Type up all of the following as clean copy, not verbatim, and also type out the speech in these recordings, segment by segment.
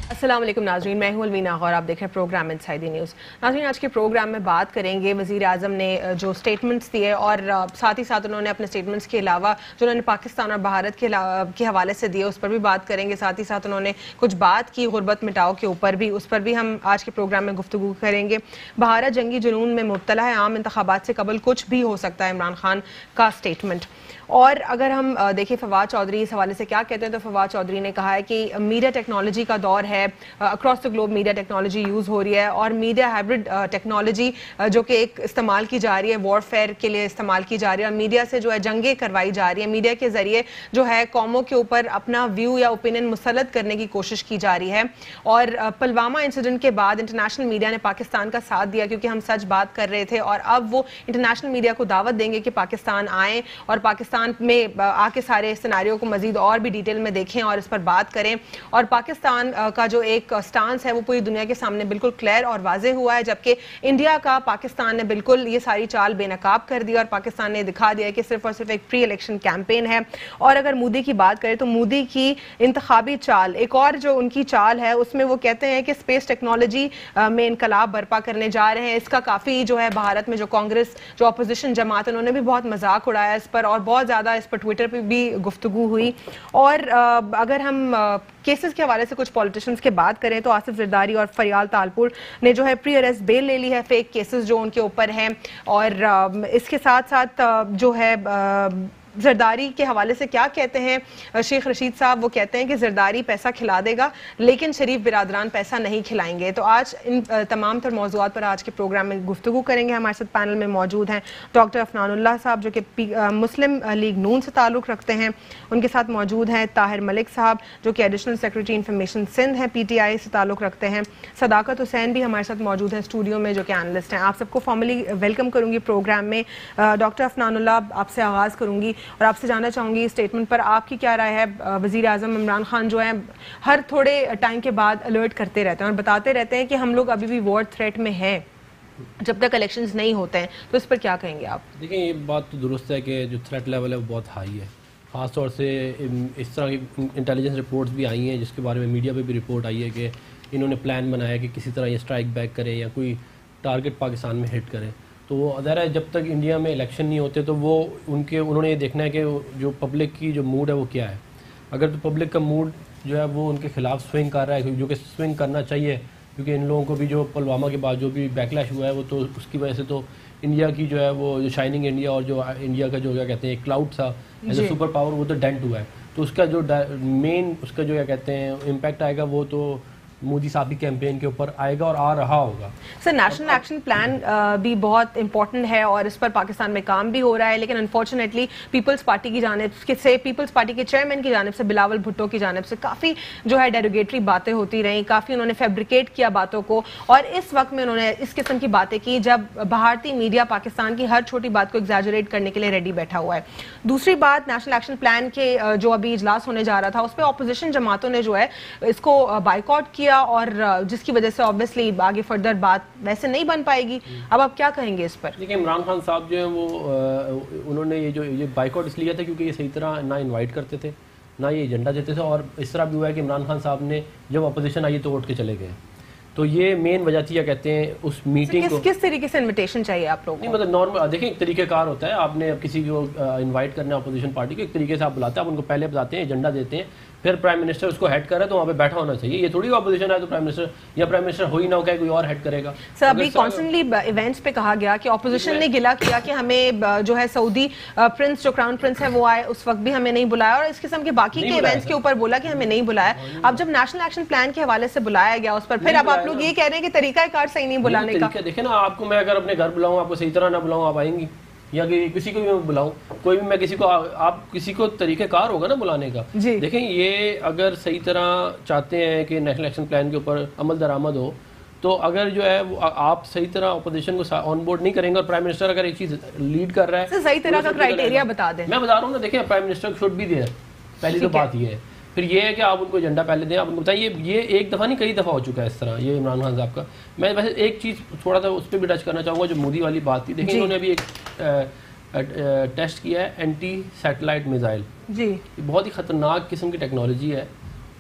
अस्सलाम वालेकुम नाज़रीन, मैं हूं अलवीना और आप देख रहे हैं प्रोग्राम इनसाइड द न्यूज़। नाज़रीन, आज के प्रोग्राम में बात करेंगे वज़ीर आज़म ने जो स्टेटमेंट्स दिए और साथ ही साथ उन्होंने अपने स्टेटमेंट्स के अलावा जो उन्होंने पाकिस्तान और भारत के हवाले से दिए उस पर भी बात करेंगे। साथ ही साथ उन्होंने कुछ बात की गुरबत मिटाओ के ऊपर भी, उस पर भी हम आज के प्रोग्राम में गुफ्तगू करेंगे। भारत जंगी जुनून में मुब्तला है, आम इंतखाबात से कबल कुछ भी हो सकता है, इमरान खान का स्टेटमेंट। और अगर हम देखें फवाद चौधरी इस हवाले से क्या कहते हैं, तो फवाद चौधरी ने कहा है कि मीडिया टेक्नोलॉजी का दौर है, across the globe media technology use हो रही है और मीडिया हाइब्रिड टेक्नोलॉजी जो कि एक इस्तेमाल की जा रही है, वॉरफेयर के लिए इस्तेमाल की जा रही है और मीडिया से जो है जंगें करवाई जा रही है। मीडिया के ज़रिए जो है कौमों के ऊपर अपना व्यू या ओपिनियन मुसल्लत करने की कोशिश की जा रही है। और पुलवामा इंसिडेंट के बाद इंटरनेशनल मीडिया ने पाकिस्तान का साथ दिया क्योंकि हम सच बात कर रहे थे, और अब वो इंटरनेशनल मीडिया को दावत देंगे कि पाकिस्तान आएँ और पाकिस्तान में आके सारे सिनारियों को मजीद और भी डिटेल में देखें और इस पर बात करें। और पाकिस्तान का जो एक स्टांस है वो पूरी दुनिया के सामने बिल्कुल क्लियर और वाज़ेह हुआ है, जबकि इंडिया का पाकिस्तान ने बिल्कुल ये सारी चाल बेनकाब कर दी और पाकिस्तान ने दिखा दिया कि सिर्फ और सिर्फ एक प्री इलेक्शन कैंपेन है। और अगर मोदी की बात करें तो मोदी की इंतखाबी चाल, एक और जो उनकी चाल है उसमें वो कहते हैं कि स्पेस टेक्नोलॉजी में इनकलाब बर्पा करने जा रहे हैं। इसका काफ़ी जो है भारत में जो कांग्रेस जो अपोजिशन जमात है उन्होंने भी बहुत मजाक उड़ाया इस पर और बहुत ज़्यादा इस पर ट्विटर पे भी गुफ्तगू हुई। और अगर हम केसेस के हवाले से कुछ पॉलिटिशियंस के बात करें तो आसिफ जरदारी और फरियाल तालपुर ने जो है प्री अरेस्ट बेल ले ली है, फेक केसेस जो उनके ऊपर हैं। और इसके साथ साथ जो है जरदारी के हवाले से क्या कहते हैं शेख रशीद साहब, वो कहते हैं कि जरदारी पैसा खिला देगा लेकिन शरीफ बिरादरान पैसा नहीं खिलाएंगे। तो आज इन तमाम तर मौज़ूआत पर आज के प्रोग्राम में गुफ्तगू करेंगे। हमारे साथ पैनल में मौजूद हैं डॉक्टर अफनानुल्लाह साहब जो कि मुस्लिम लीग नून से ताल्लुक़ रखते हैं, उनके साथ मौजूद हैं ताहिर मलिक साहब जो कि एडिशनल सेक्रेटरी इंफॉर्मेशन सिंध हैं, PTI से ताल्लुक़ रखते हैं। सदाकत हुसैन भी हमारे साथ मौजूद हैं स्टूडियो में जो कि एनालिस्ट हैं। आप सबको फॉर्मली वेलकम करूँगी प्रोग्राम में। डॉक्टर अफनानुल्लाह, आपसे आगाज़ करूँगी और आपसे जानना चाहूँगी स्टेटमेंट पर आपकी क्या राय है। वज़ीर आज़म इमरान खान जो है हर थोड़े टाइम के बाद अलर्ट करते रहते हैं और बताते रहते हैं कि हम लोग अभी भी वॉर थ्रेट में हैं जब तक इलेक्शंस नहीं होते हैं, तो इस पर क्या कहेंगे आप? देखिए, ये बात तो दुरुस्त है कि जो थ्रेट लेवल है वो बहुत हाई है। ख़ास तौर से इस तरह की इंटेलिजेंस रिपोर्ट्स भी आई हैं जिसके बारे में मीडिया पे भी रिपोर्ट आई है कि इन्होंने प्लान बनाया कि किसी तरह ये स्ट्राइक बैक करें या कोई टारगेट पाकिस्तान में हिट करें। तो वो ज़ाहिर है जब तक इंडिया में इलेक्शन नहीं होते तो वो उन्होंने ये देखना है कि जो पब्लिक की जो मूड है वो क्या है। अगर तो पब्लिक का मूड जो है वो उनके खिलाफ स्विंग कर रहा है, जो कि स्विंग करना चाहिए क्योंकि इन लोगों को भी जो पुलवामा के बाद जो भी बैकलैश हुआ है वो तो उसकी वजह से तो इंडिया की जो है वो जो शाइनिंग इंडिया और जो इंडिया का जो क्या कहते हैं क्लाउड था एज ए सुपर पावर वो तो डेंट हुआ है। तो उसका जो मेन उसका जो क्या कहते हैं इम्पैक्ट आएगा वो तो मोदी साहब की कैंपेन के ऊपर आएगा और आ रहा होगा। सर, नेशनल एक्शन प्लान भी बहुत इंपॉर्टेंट है और इस पर पाकिस्तान में काम भी हो रहा है, लेकिन अनफॉर्चुनेटली पीपल्स पार्टी की जानिब से, पीपल्स पार्टी के चेयरमैन की जानिब से, बिलावल भुट्टो की जानिब से काफ़ी जो है डेरोगेटरी बातें होती रहीं, काफ़ी उन्होंने फैब्रिकेट किया बातों को और इस वक्त में उन्होंने इस किस्म की बातें की जब भारतीय मीडिया पाकिस्तान की हर छोटी बात को एग्जैजरेट करने के लिए रेडी बैठा हुआ है। दूसरी बात, नेशनल एक्शन प्लान के जो अभी इजलास होने जा रहा था उस पर अपोजिशन जमातों ने जो है इसको बाइकआउट किया और जिसकी वजह से ऑब्वियसली आगे फर्दर बात वैसे नहीं बन पाएगी। अब आप क्या कहेंगे इस पर? देखिए, इमरान खान साहब जो है वो उन्होंने ये बाइकआउट इसलिए था क्योंकि ये सही तरह ना इनवाइट करते थे ना ये एजेंडा देते थे और इस तरह भी हुआ है कि इमरान खान साहब ने जब अपोजिशन आई तो उठ के चले गए। तो ये मेन वजह थी, क्या कहते हैं, उस मीटिंग को किस तरीके से इन्विटेशन चाहिए आप लोगों को? नहीं, मतलब नॉर्मल देखिए एक तरीक़ेकार होता है। आपने अब किसी को इनवाइट करना है अपोजिशन पार्टी को, एक तरीके से आप बुलाते हैं, आप उनको पहले बताते हैं, एजेंडा देते हैं, फिर प्राइम मिनिस्टर उसको हेड कर रहा है तो वहाँ पे बैठा होना चाहिए। ये थोड़ी अपोजिशन है तो प्राइम मिनिस्टर या प्राइम मिनिस्टर हो ही ना हो क्या कोई और हेड करेगा। सर, अभी कॉन्स्टेंटली इवेंट्स पे कहा गया कि अपोजिशन ने गिला किया कि हमें जो है सऊदी प्रिंस जो क्राउन प्रिंस है वो आए, उस वक्त भी हमें नहीं बुलाया और इस किस्म के बाकी के इवेंट्स के ऊपर बोला कि हमें नहीं बुलाया। अब जब नेशनल एक्शन प्लान के हवाले से बुलाया गया उस पर फिर अब आप लोग ये कह रहे हैं कि तरीकाकार सही नहीं बुलाने का। देखिए ना, आपको मैं अगर अपने घर बुलाऊँ, आपको सही तरह ना बुलाऊँ, आप आएंगी या कि किसी को भी मैं बुलाऊं, कोई भी मैं किसी को आप किसी को तरीक़ेकार होगा ना बुलाने का। देखें, ये अगर सही तरह चाहते हैं कि नेशनल एक्शन प्लान के ऊपर अमल दरामद हो तो अगर जो है वो आप सही तरह अपोजिशन को ऑन बोर्ड नहीं करेंगे और प्राइम मिनिस्टर अगर एक चीज़ लीड कर रहा है, सही तरह का क्राइटेरिया बता दें। मैं बता रहा हूँ ना, देखिए prime minister should be there, पहली तो बात ये है। फिर ये है कि आप उनको एजेंडा पहले दें, आप उनको बताइए। ये एक दफ़ा नहीं कई दफ़ा हो चुका है इस तरह, ये इमरान खान साहब का। मैं वैसे एक चीज़ थोड़ा सा उस पर भी टच करना चाहूँगा जो मोदी वाली बात थी। देखिए, उन्होंने अभी एक टेस्ट किया है एंटी सैटेलाइट मिसाइल जी। बहुत ही ख़तरनाक किस्म की टेक्नोलॉजी है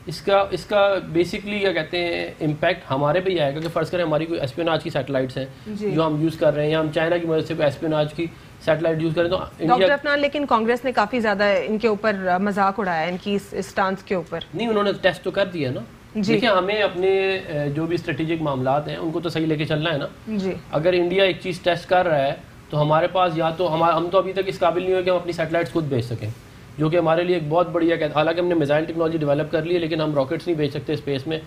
इसका बेसिकली क्या कहते हैं इम्पैक्ट हमारे पे ही आएगा कि फ़र्ज़ करें हमारी कोई एस्पियोनाज की सैटेलाइट्स हैं जो हम यूज़ कर रहे हैं, या हम चाइना की मदद से कोई एस्पियोनाज की सैटेलाइट यूज़ करें तो डॉक्टर अफनान, लेकिन कांग्रेस ने काफ़ी ज़्यादा इनके ऊपर मजाक उड़ाया, इनकी इस स्टांस के ऊपर। नहीं, उन्होंने टेस्ट तो कर दिया ना। देखिए, हमें अपने जो भी स्ट्रेटेजिक मामलात हैं उनको तो सही लेके चलना है ना जी। अगर इंडिया एक चीज़ टेस्ट कर रहा है तो हमारे पास या तो हम तो अभी तक इस काबिल नहीं हुए कि हम अपनी सैटेलाइट्स खुद भेज सकें, जो कि हमारे लिए एक बहुत बढ़िया कहते हैं। हालांकि हमने मिसाइल टेक्नोलॉजी डेवलप कर ली है, लेकिन हम रॉकेट्स नहीं भेज सकते स्पेस में।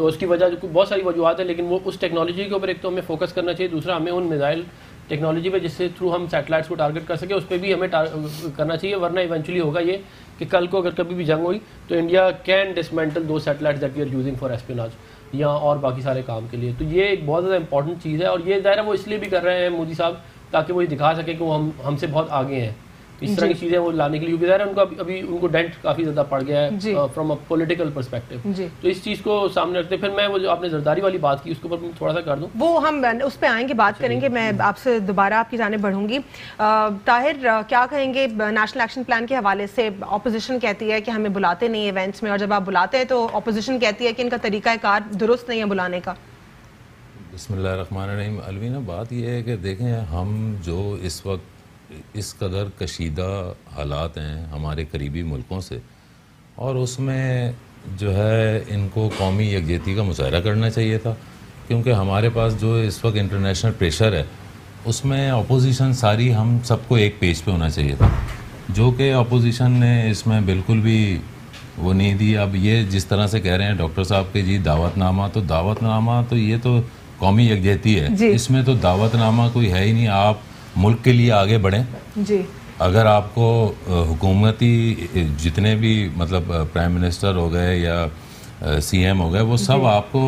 उसकी वजह बहुत सारी वजूहत है, लेकिन वो उस टेक्नोलॉजी के ऊपर एक तो हमें फोकस करना चाहिए, दूसरा हमें उन मिसाइल टेक्नोलॉजी पे जिससे थ्रू हम सैटेलाइट्स को टारगेट कर सके उस पर भी हमें करना चाहिए। वरना इवेंचुअली होगा ये कि कल को अगर कभी भी जंग हुई तो इंडिया कैन डिसमेंटल दो satellites that we are using for espionage या और बाकी सारे काम के लिए। तो ये एक बहुत ज़्यादा इंपॉर्टेंट चीज़ है, और ये ज़ाहिर है वो इसलिए भी कर रहे हैं मोदी साहब ताकि वो ये दिखा सके कि वो हमसे बहुत आगे हैं इस तरह की चीज़ें वो लाने के लिए, क्योंकि ज़ाहिर है उनको अभी उनको डेंट काफ़ी ज़्यादा पड़ गया है फ्रॉम अ पॉलिटिकल पर्सपेक्टिव। तो इस चीज़ को सामने रखते फिर मैं वो जो आपने जरदारी वाली बात की उसके ऊपर थोड़ा सा कर दूँ, वो हम उस पर आएंगे, बात करेंगे। मैं आपसे दोबारा आपकी जाने बढ़ूंगी। ताहिर, क्या कहेंगे नेशनल एक्शन प्लान के हवाले से? ऑपोजिशन कहती है कि हमें बुलाते नहीं इवेंट्स में, और जब आप बुलाते हैं तो ऑपोजिशन कहती है कि इनका तरीक़ाकार दुरुस्त नहीं है बुलाने का। बिस्मिल्लाहिर्रहमानिर्रहीम। अलवीना, बात यह है कि देखें, हम जो इस वक्त इस कदर कशीदा हालात हैं हमारे करीबी मुल्कों से, और उसमें जो है इनको कौमी यकजहती का मुजाहरा करना चाहिए था, क्योंकि हमारे पास जो इस वक्त इंटरनेशनल प्रेशर है उसमें अपोजिशन सारी हम सबको एक पेज पे होना चाहिए था, जो कि अपोजिशन ने इसमें बिल्कुल भी वो नहीं दी। अब ये जिस तरह से कह रहे हैं डॉक्टर साहब के जी दावतनामा, तो दावतनामा तो ये तो कौमी यकजहती है, इसमें तो दावतनामा कोई है ही नहीं। आप मुल्क के लिए आगे बढ़ें जी। अगर आपको हुकूमती जितने भी मतलब प्राइम मिनिस्टर हो गए या सीएम हो गए, वो सब आपको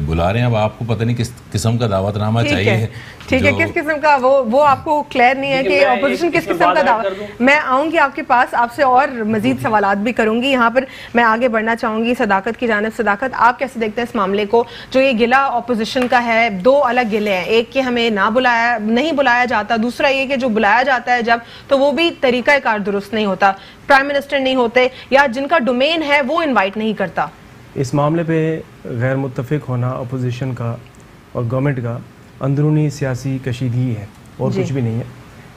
बुला रहे हैं, अब आपको पता नहीं किस किस्म का दावतनामा चाहिए। ठीक है, किस किस्म का वो आपको क्लियर नहीं है कि ऑपोजिशन किस किस्म का दावत। मैं आऊंगी आपके पास, आपसे और मजीद सवालात भी करूंगी। यहाँ पर मैं आगे बढ़ना चाहूंगी सदाकत की जानिब। सदाकत, आप कैसे देखते हैं इस मामले को? जो ये गिला ऑपोजिशन का है, दो अलग गिले हैं, एक कि हमें नहीं बुलाया जाता, दूसरा ये कि जो बुलाया जाता है जब, तो वो भी तरीकाकार दुरुस्त नहीं होता, प्राइम मिनिस्टर नहीं होते या जिनका डोमेन है वो इन्वाइट नहीं करता। इस मामले पे गैर मुत्तफिक होना अपोजिशन का और गवर्नमेंट का अंदरूनी सियासी कशीदगी है और कुछ भी नहीं है।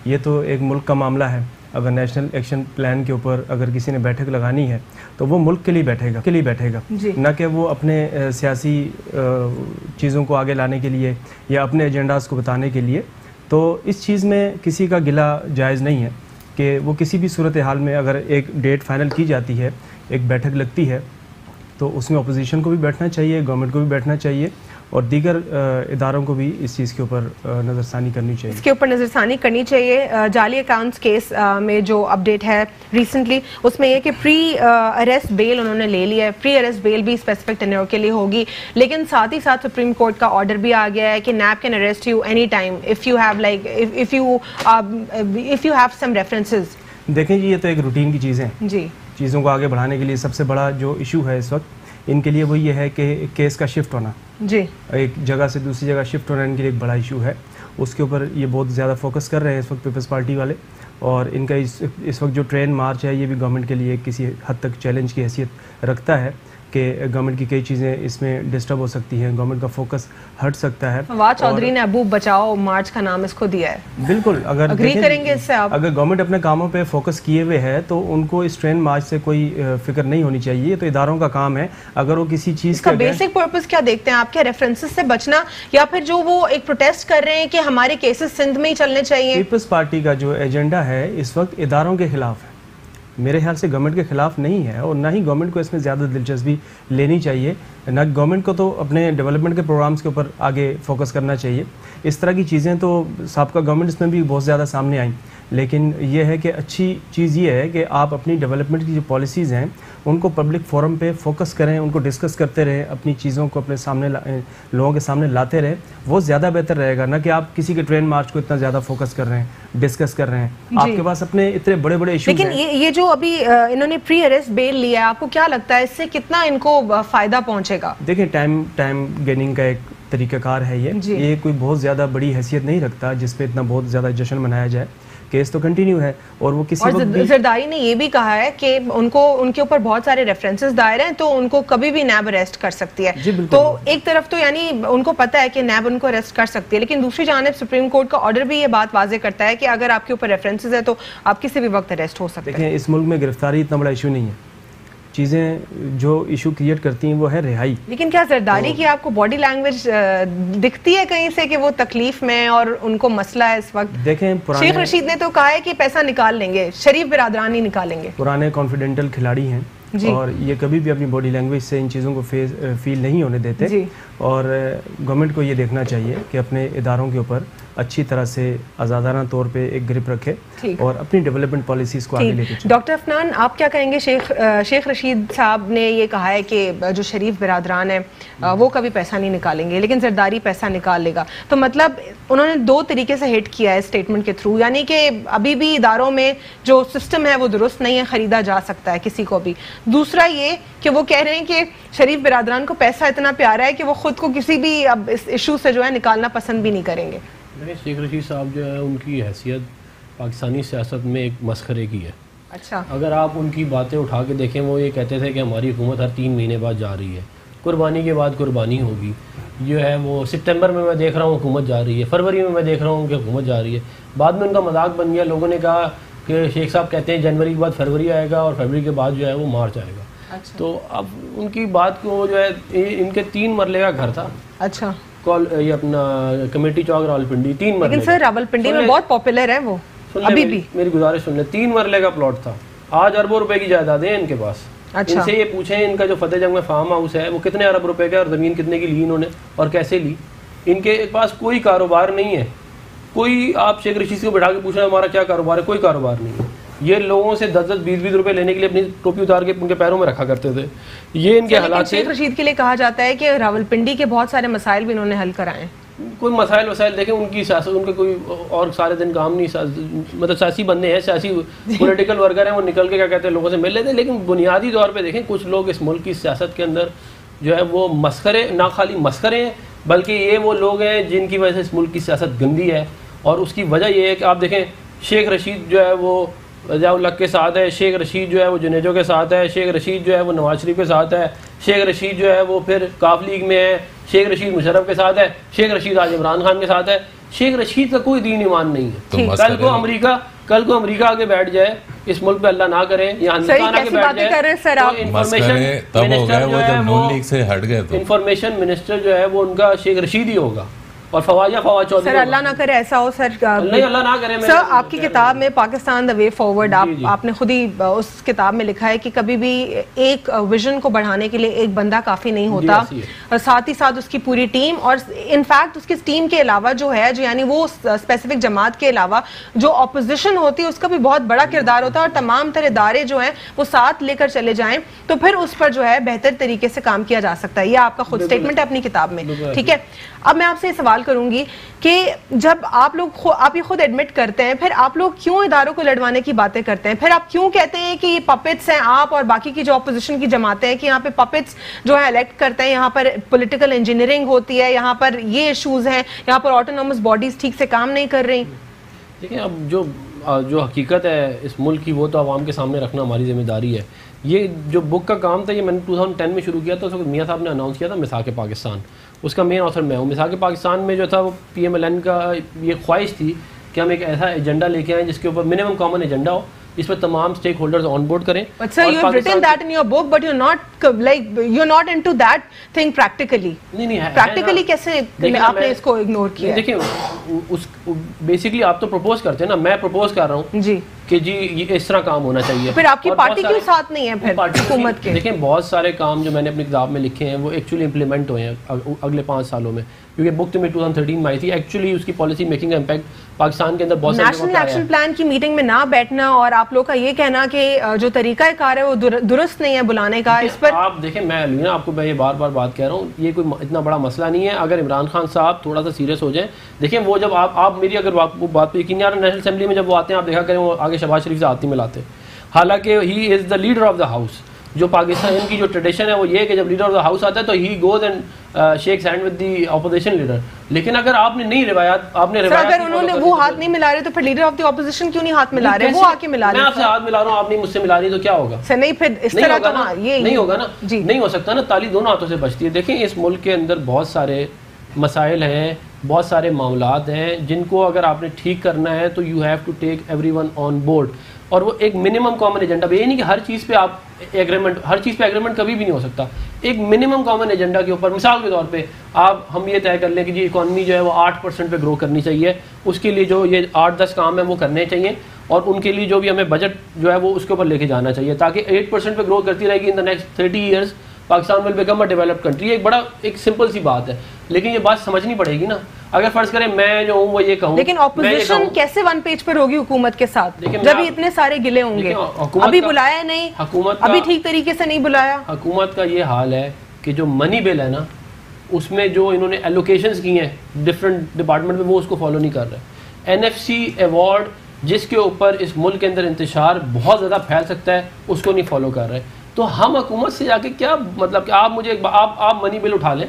ये तो एक मुल्क का मामला है। अगर नेशनल एक्शन प्लान के ऊपर अगर किसी ने बैठक लगानी है तो वो मुल्क के लिए बैठेगा ना कि वो अपने सियासी चीज़ों को आगे लाने के लिए या अपने एजेंडास को बताने के लिए। तो इस चीज़ में किसी का गिला जायज़ नहीं है कि वो किसी भी सूरत हाल में अगर एक डेट फाइनल की जाती है, एक बैठक लगती है, तो उसमें अपोजिशन को भी बैठना चाहिए, गवर्नमेंट को भी बैठना चाहिए और दीगर इदारों को भी इस चीज़ के ऊपर नज़रसानी करनी चाहिए। इसके ऊपर नज़रसानी करनी चाहिए। जाली अकाउंट्स केस में जो अपडेट है रिसेंटली, उसमें यह कि प्री अरेस्ट बेल उन्होंने ले लिया है। प्री अरेस्ट बेल भी स्पेसिफिक टेन्योर के लिए होगी, लेकिन साथ ही साथ सुप्रीम कोर्ट का ऑर्डर भी आ गया है कि NAB can arrest you any time if you have if you have some references. देखें जी, ये तो एक रूटीन की चीज़ है जी। चीज़ों को आगे बढ़ाने के लिए सबसे बड़ा जो इशू है इस वक्त इनके लिए वो ये है कि केस का शिफ्ट होना जी, एक जगह से दूसरी जगह शिफ्ट होना इनके लिए एक बड़ा इशू है। उसके ऊपर ये बहुत ज़्यादा फोकस कर रहे हैं इस वक्त पीपल्स पार्टी वाले, और इनका इस वक्त जो ट्रेन मार्च है ये भी गवर्नमेंट के लिए किसी हद तक चैलेंज की हैसियत रखता है कि गवर्नमेंट की कई चीज़ें इसमें डिस्टर्ब हो सकती हैं, गवर्नमेंट का फोकस हट सकता है। फवाद चौधरी ने अबू बचाओ मार्च का नाम इसको दिया है। बिल्कुल, अगर अग्री करेंगे इससे आप? अगर गवर्नमेंट अपने कामों पे फोकस किए हुए है तो उनको इस ट्रेन मार्च से कोई फिक्र नहीं होनी चाहिए। ये तो इदारों का काम है। अगर वो किसी चीज़ का बेसिक पर्पस क्या देखते हैं आप? क्या रेफरेंसेस से बचना, या फिर जो वो एक प्रोटेस्ट कर रहे हैं कि हमारे केसेस सिंध में ही चलने चाहिए? पीपल्स पार्टी का जो एजेंडा है इस वक्त इदारों के खिलाफ है, मेरे ख्याल से गवर्नमेंट के ख़िलाफ़ नहीं है, और ना ही गवर्नमेंट को इसमें ज़्यादा दिलचस्पी लेनी चाहिए। ना गवर्नमेंट को तो अपने डेवलपमेंट के प्रोग्राम्स के ऊपर आगे फोकस करना चाहिए। इस तरह की चीज़ें तो साबका गवर्नमेंट इसमें भी बहुत ज़्यादा सामने आई, लेकिन ये है कि अच्छी चीज़ ये है कि आप अपनी डेवलपमेंट की जो पॉलिसीज़ हैं उनको पब्लिक फोरम पे फोकस करें, उनको डिस्कस करते रहें, अपनी चीज़ों को अपने सामने लोगों के सामने लाते रहें, वो ज़्यादा बेहतर रहेगा। ना कि आप किसी के ट्रेन मार्च को इतना ज़्यादा फोकस कर रहे हैं, डिस्कस कर रहे हैं। आपके पास अपने इतने बड़े बड़े इशूज़ हैं। लेकिन ये जो अभी इन्होंने प्री अरेस्ट बेल लिया है, आपको क्या लगता है इससे कितना इनको फ़ायदा पहुँचेगा? देखिए, टाइम गेनिंग का एक तरीक़ाकार है ये कोई बहुत ज़्यादा बड़ी हैसियत नहीं रखता जिस पे इतना बहुत ज़्यादा जश्न मनाया जाए। केस तो कंटिन्यू है और वो किसी वक्त भी जरदारी ने ये भी कहा है कि उनके ऊपर बहुत सारे रेफरेंसेस दायर हैं, तो उनको कभी भी नैब अरेस्ट कर सकती है। तो एक तरफ तो यानी उनको पता है कि नैब उनको अरेस्ट कर सकती है, लेकिन दूसरी जानिब सुप्रीम कोर्ट का ऑर्डर भी ये बात वाजे करता है कि अगर आपके ऊपर रेफरेंसेस है तो आप किसी भी वक्त अरेस्ट हो सकते हैं। देखिए, इस मुल्क में गिरफ्तारी इतना बड़ा इशू नहीं है, चीज़ें जो इशू क्रिएट करती हैं वो है रिहाई। लेकिन क्या जरदारी की आपको बॉडी लैंग्वेज दिखती है कहीं से कि वो तकलीफ में और उनको मसला है इस वक्त? देखें, शेख रशीद ने तो कहा है कि पैसा निकाल लेंगे, शरीफ बिरादरान ही निकालेंगे। पुराने कॉन्फिडेंटल खिलाड़ी हैं और ये कभी भी अपनी बॉडी लैंग्वेज से इन चीज़ों को फील नहीं होने देते। और गवर्नमेंट को ये देखना चाहिए कि अपने इदारों के ऊपर अच्छी तरह से आज़ादाना तौर पे एक ग्रिप रखे और अपनी डेवलपमेंट पॉलिसीज़ को आगे लेके चले। डॉक्टर अफनान, आप क्या कहेंगे? शेख रशीद साहब ने ये कहा है कि जो शरीफ बिरादरान है वो कभी पैसा नहीं निकालेंगे, लेकिन जरदारी पैसा निकाल लेगा। तो मतलब उन्होंने दो तरीके से हिट किया है स्टेटमेंट के थ्रू, यानी कि अभी भी इदारों में जो सिस्टम है वो दुरुस्त नहीं है, ख़रीदा जा सकता है किसी को भी। दूसरा ये कि वो कह रहे हैं कि शरीफ बिरादरान को पैसा इतना प्यारा है कि वो खुद को किसी भी अब इस इशू से जो है निकालना पसंद भी नहीं करेंगे। शेख रशीद साहब जो है उनकी हैसियत पाकिस्तानी सियासत में एक मस्खरे की है। अच्छा, अगर आप उनकी बातें उठा के देखें, वो ये कहते थे कि हमारी हुकूमत हर 3 महीने बाद जा रही है, कुर्बानी के बाद कुर्बानी होगी। जो है वो सितंबर में मैं देख रहा हूँ हुकूमत जा रही है, फरवरी में मैं देख रहा हूँ कि हुकूमत जा रही है। बाद में उनका मजाक बन गया, लोगों ने कहा कि शेख साहब कहते हैं जनवरी के बाद फरवरी आएगा और फरवरी के बाद जो है वो मार्च आएगा। अच्छा। तो अब उनकी बात को जो है इनके 3 मरले का घर था। अच्छा, ये अपना कमेटी चौक रावलपिंडी 3 मरले। लेकिन सर रावलपिंडी में बहुत पॉपुलर है वो अभी भी। मेरी गुजारिश सुन ले, 3 मरले का प्लॉट था, आज अरबों रुपए की जायदादें हैं इनके पास। अच्छा। इनसे ये पूछें इनका जो फतेह जंग में फार्म हाउस है वो कितने अरब रुपए का और ज़मीन कितने की ली इन्होंने और कैसे ली। इनके पास कोई कारोबार नहीं है, कोई आप शेख रशीद को बैठा के पूछना हमारा क्या कारोबार है, कोई कारोबार नहीं है। ये लोगों से 10-10, 20-20 रुपए लेने के लिए अपनी टोपी उतार के उनके पैरों में रखा करते थे। ये इनके हालात। शेख रशीद के लिए कहा जाता है कि रावलपिंडी के बहुत सारे मसाइल भी इन्होंने हल कराए। कोई मसाइल वसाइल देखें, उनकी सियासत, उनका कोई और सारे दिन काम नहीं, मतलब सियासी बंदे हैं, सियासी पॉलिटिकल वर्कर हैं, वो निकल के क्या कहते हैं लोगों से मिल लेते हैं। लेकिन बुनियादी तौर पे देखें, कुछ लोग इस मुल्क की सियासत के अंदर जो है वो मस्खरे, ना खाली मस्खरे हैं बल्कि ये वो लोग हैं जिनकी वजह से इस मुल्क की सियासत गंदी है। और उसकी वजह ये है कि आप देखें शेख रशीद जो है वो रज़ाउल्लाह के साथ है, शेख रशीद जो है वो जुनेजो के साथ है, शेख रशीद जो है वो नवाज शरीफ के साथ है, शेख रशीद जो है वो फिर काफ लीग में है, शेख रशीद मुशर्रफ के साथ है, शेख रशीद आज इमरान खान के साथ है। शेख रशीद का कोई दीन ईमान नहीं है। तो कल को अमेरिका आगे बैठ जाए इस मुल्क पे, अल्लाह ना करे, यहाँ हिंदुस्तान आके बैठ जाए, तो इन्फॉर्मेशन मिनिस्टर जो है वो उनका शेख रशीद ही होगा और फवाजा फवाद चौधरी। सर अल्लाह ना करे ऐसा हो सर। नहीं, अल्लाह ना करे। सर आपकी किताब में पाकिस्तान द वे फॉरवर्ड आपने खुद ही उस किताब में लिखा है कि कभी भी एक विजन को बढ़ाने के लिए एक बंदा काफ़ी नहीं होता, साथ ही साथ उसकी पूरी टीम, और इनफैक्ट उसकी टीम के अलावा जो है जो यानी वो स्पेसिफिक जमात के अलावा जो अपोजिशन होती है उसका भी बहुत बड़ा किरदार होता है और तमाम तरह इदारे जो हैं वो साथ लेकर चले जाएं तो फिर उस पर जो है बेहतर तरीके से काम किया जा सकता है। ये आपका खुद स्टेटमेंट है अपनी किताब में, ठीक है। अब मैं आपसे सवाल करूंगी कि जब आप ये खुद एडमिट करते हैं, फिर आप लोग क्यों इदारों को लड़वाने की बातें करते हैं? फिर आप क्यों कहते हैं कि ये पपेट्स हैं आप और बाकी की जो अपोजिशन की जमातें हैं कि यहाँ पे पपेट्स जो है इलेक्ट करते हैं, यहाँ पर पॉलिटिकल इंजीनियरिंग होती है, यहाँ पर ये इश्यूज हैं, यहाँ पर ऑटोनॉमस बॉडीज ठीक से काम नहीं कर रही? देखिए, अब जो हकीकत है इस मुल्क की वो तो आवाम के सामने रखना हमारी जिम्मेदारी है। ये जो बुक का काम था ये मैंने 2010 में शुरू किया था, उसको मियाँ साहब ने अनाउंस किया था, मिसाक पाकिस्तान, उसका मेन ऑथर मैं हूँ। मिसाक पाकिस्तान में जो था वो PMLN का ये ख्वाहिश थी कि हम एक ऐसा एजेंडा लेके आए जिसके ऊपर मिनिमम कॉमन एजेंडा हो, इस पर तमाम स्टेक होल्डर्स ऑन बोर्ड करें। But sir, you have written that in your book, but you're not into that thing practically. नहीं है practically कैसे आपने इसको इग्नोर किया? देखिए, उस बेसिकली आप तो प्रपोज करते हैं ना, मैं प्रपोज कर रहा हूँ जी कि जी ये इस तरह काम होना चाहिए। फिर आपकी पार्टी क्यों साथ नहीं है फिर हुकूमत के? देखें, बहुत सारे काम जो मैंने अपनी किताब में लिखे हैं वो एक्चुअली इम्प्लीमेंट हुए हैं अगले 5 सालों में, क्योंकि बुक तो में 2013 में आई थी। एक्चुअली उसकी पॉलिसी मेकिंग का इम्पैक्ट पाकिस्तान के अंदर बहुत सारे नेशनल एक्शन प्लान की मीटिंग में ना बैठना और आप लोग का ये कहना कि जो तरीका कार है वो दुरुस्त नहीं है बुलाने का, इस पर आप देखें, मैं अलीना आपको मैं ये बार बार बात कह रहा हूँ, ये कोई इतना बड़ा मसला नहीं है। अगर इमरान खान साहब थोड़ा सा सीरियस हो जाए, देखें वो जब आप मेरी अगर बात पे यकीन, यार नेशनल असेंबली में जब वो आते हैं आप देखा करें वो आगे शहबाज शरीफ से आती मिलाते, हालांकि he is the leader of the house, जो पाकिस्तान की जो ट्रेडिशन है वो ये है कि जब लीडर ऑफ द हाउस आता है तो he goes and shakes hand with the opposition leader. लेकिन अगर आपने नहीं रिवायात आपने अगर उन्होंने वो हाथ नहीं मिला रहे तो फिर लीडर ऑफ द ऑपोजिशन क्यों नहीं हाथ मिला रहे? वो आके मिला रहे। मैं आपसे हाथ मिला रहा हूँ, आप नहीं मुझसे मिला रही तो क्या होगा? सर नहीं, फिर इस तरह तो ये नहीं होगा ना जी, नहीं हो सकता ना। ताली दोनों हाथों से बचती है। देखें इस मुल्क के अंदर बहुत सारे मसाइल हैं, बहुत सारे मामलात हैं जिनको अगर आपने ठीक करना है तो you have to take everyone on board. और वो एक मिनिमम कॉमन एजेंडा, ये नहीं कि हर चीज़ पे आप एग्रीमेंट, हर चीज़ पे एग्रीमेंट कभी भी नहीं हो सकता। एक मिनिमम कॉमन एजेंडा के ऊपर, मिसाल के तौर पे हम ये तय कर लें कि जी इकॉनमी जो है वो 8% पे ग्रो करनी चाहिए, उसके लिए जो ये 8-10 काम है वो करने चाहिए और उनके लिए जो भी हमें बजट जो है वो उसके ऊपर लेके जाना चाहिए ताकि 8% पे ग्रो करती रहेगी in the next 30 years. Pakistan will become a developed country. एक सिंपल सी बात है, लेकिन ये बात समझनी पड़ेगी ना। अगर फर्ज करें मैं जो हूँ वो ये कहूँ, लेकिन ऑपोजिशन कैसे वन पेज पर होगी हुकूमत के साथ जब इतने सारे गिले होंगे? अभी बुलाया नहीं हुकूमत, अभी ठीक तरीके से नहीं बुलाया। हुकूमत का ये हाल है कि जो मनी बिल है ना उसमें जो इन्होंने एलोकेशंस की हैं डिफरेंट डिपार्टमेंट में वो उसको फॉलो नहीं कर रहे। NFC अवार्ड जिसके ऊपर इस मुल्क के अंदर इंतशार बहुत ज़्यादा फैल सकता है उसको नहीं फॉलो कर रहे। तो हम हुकूमत से जाके क्या मतलब कि आप मुझे आप मनी बिल उठा लें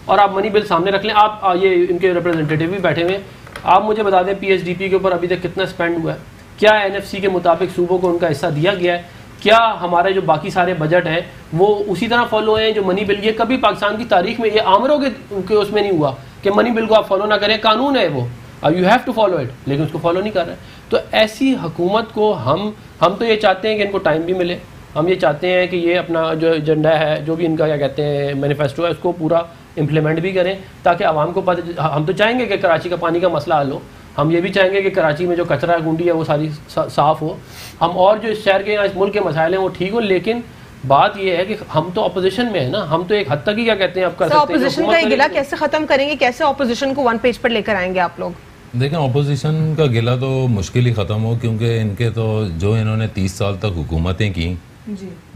और आप मनी बिल सामने रख लें, आप ये इनके रिप्रेजेंटेटिव भी बैठे हुए हैं, आप मुझे बता दें PSDP के ऊपर अभी तक कितना स्पेंड हुआ है, क्या NFC के मुताबिक सूबों को उनका हिस्सा दिया गया है, क्या हमारे जो बाकी सारे बजट हैं वो उसी तरह फॉलो हैं जो मनी बिल। ये कभी पाकिस्तान की तारीख में ये आमरों के उसमें नहीं हुआ कि मनी बिल को आप फॉलो ना करें, कानून है वो, you have to follow it, लेकिन उसको फॉलो नहीं कर रहे। तो ऐसी हुकूमत को हम तो ये चाहते हैं कि इनको टाइम भी मिले, हम ये चाहते हैं कि ये अपना जो एजेंडा है, जो भी इनका क्या कहते हैं मैनिफेस्टो है, उसको पूरा इम्प्लीमेंट भी करें ताकि आवाम को पता। हम तो चाहेंगे कि कराची का पानी का मसला हल हो, हम ये भी चाहेंगे कि कराची में जो कचरा गुंडी है वो सारी साफ़ हो, हम और जो इस शहर के इस मुल्क के मसाइल हैं वो ठीक हो। लेकिन बात ये है कि हम तो अपोजिशन में है ना, हम तो एक हद तक ही क्या कहते हैं आप कर सकते हैं। अपोजिशन का गिला कैसे ख़त्म करेंगे, कैसे अपोजिशन को वन पेज पर लेकर आएंगे आप लोग? देखें अपोजिशन का गिला तो मुश्किल ही ख़त्म हो, क्योंकि इनके तो जो इन्होंने 30 साल तक हुकूमतें की,